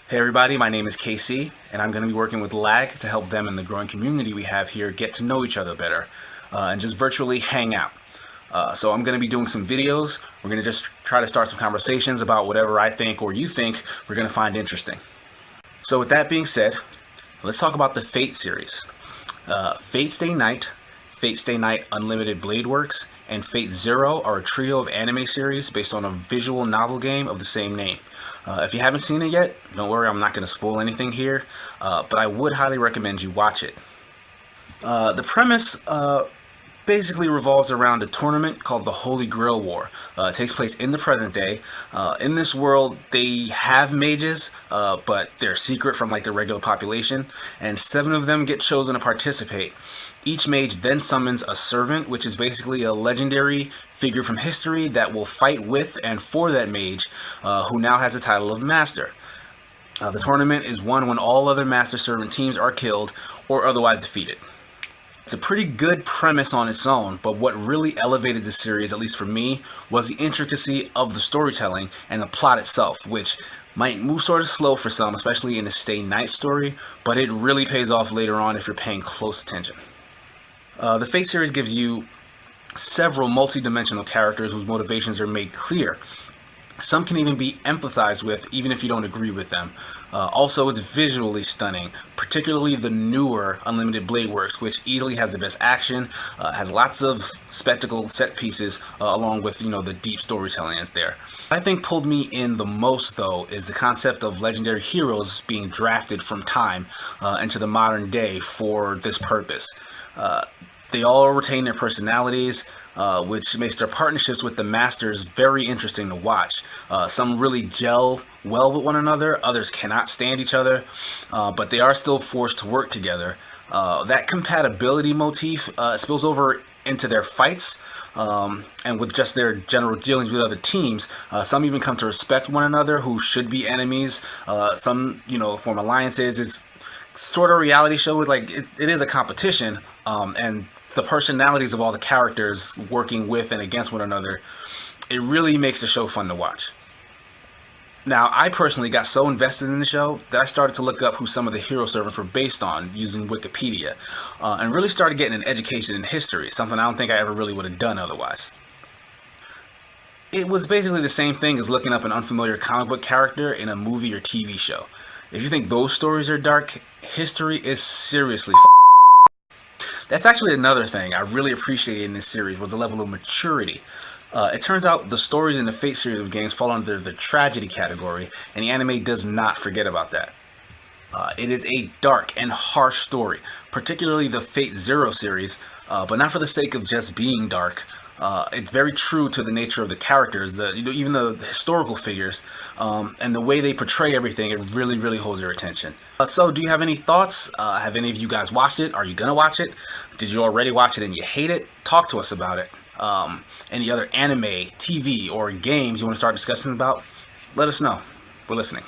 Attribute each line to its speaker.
Speaker 1: Hey everybody, my name is KC, and I'm going to be working with Lag to help them and the growing community we have here get to know each other better and just virtually hang out. So I'm going to be doing some videos. We're going to just try to start some conversations about whatever I think or you think we're going to find interesting. So with that being said, let's talk about the Fate series. Fate Stay Night, Fate Stay Night Unlimited Blade Works, and Fate Zero are a trio of anime series based on a visual novel game of the same name. If you haven't seen it yet, don't worry, I'm not going to spoil anything here, but I would highly recommend you watch it. The premise basically revolves around a tournament called the Holy Grail War. It takes place in the present day. In this world, they have mages, but they're secret from like the regular population, and 7 of them get chosen to participate. Each mage then summons a servant, which is basically a legendary figure from history that will fight with and for that mage, who now has the title of Master. The tournament is won when all other Master Servant teams are killed or otherwise defeated. It's a pretty good premise on its own, but what really elevated the series, at least for me, was the intricacy of the storytelling and the plot itself, which might move sort of slow for some, especially in the Stay Night story, but it really pays off later on if you're paying close attention. The Fate series gives you several multi-dimensional characters whose motivations are made clear. Some can even be empathized with, even if you don't agree with them. Also, it's visually stunning, particularly the newer Unlimited Blade Works, which easily has the best action, has lots of spectacle set pieces, along with, the deep storytelling is there. What I think pulled me in the most, though, is the concept of legendary heroes being drafted from time into the modern day for this purpose. They all retain their personalities, which makes their partnerships with the Masters very interesting to watch. Some really gel well with one another, others cannot stand each other, but they are still forced to work together. That compatibility motif spills over into their fights, and with just their general dealings with other teams. Some even come to respect one another who should be enemies. Some, form alliances. It's sort of a reality show. Is like it is a competition, and the personalities of all the characters working with and against one another, it really makes the show fun to watch. Now, I personally got so invested in the show that I started to look up who some of the hero servants were based on using Wikipedia, and really started getting an education in history, something I don't think I ever really would have done otherwise. It was basically the same thing as looking up an unfamiliar comic book character in a movie or TV show. If you think those stories are dark, history is seriously That's actually another thing I really appreciated in this series was the level of maturity. It turns out the stories in the Fate series of games fall under the tragedy category, and the anime does not forget about that. It is a dark and harsh story, particularly the Fate Zero series, but not for the sake of just being dark. It's very true to the nature of the characters, even the historical figures, and the way they portray everything. It really, really holds your attention. So, do you have any thoughts? Have any of you guys watched it? Are you gonna watch it? Did you already watch it and you hate it? Talk to us about it. Any other anime, TV, or games you want to start discussing about? Let us know. We're listening.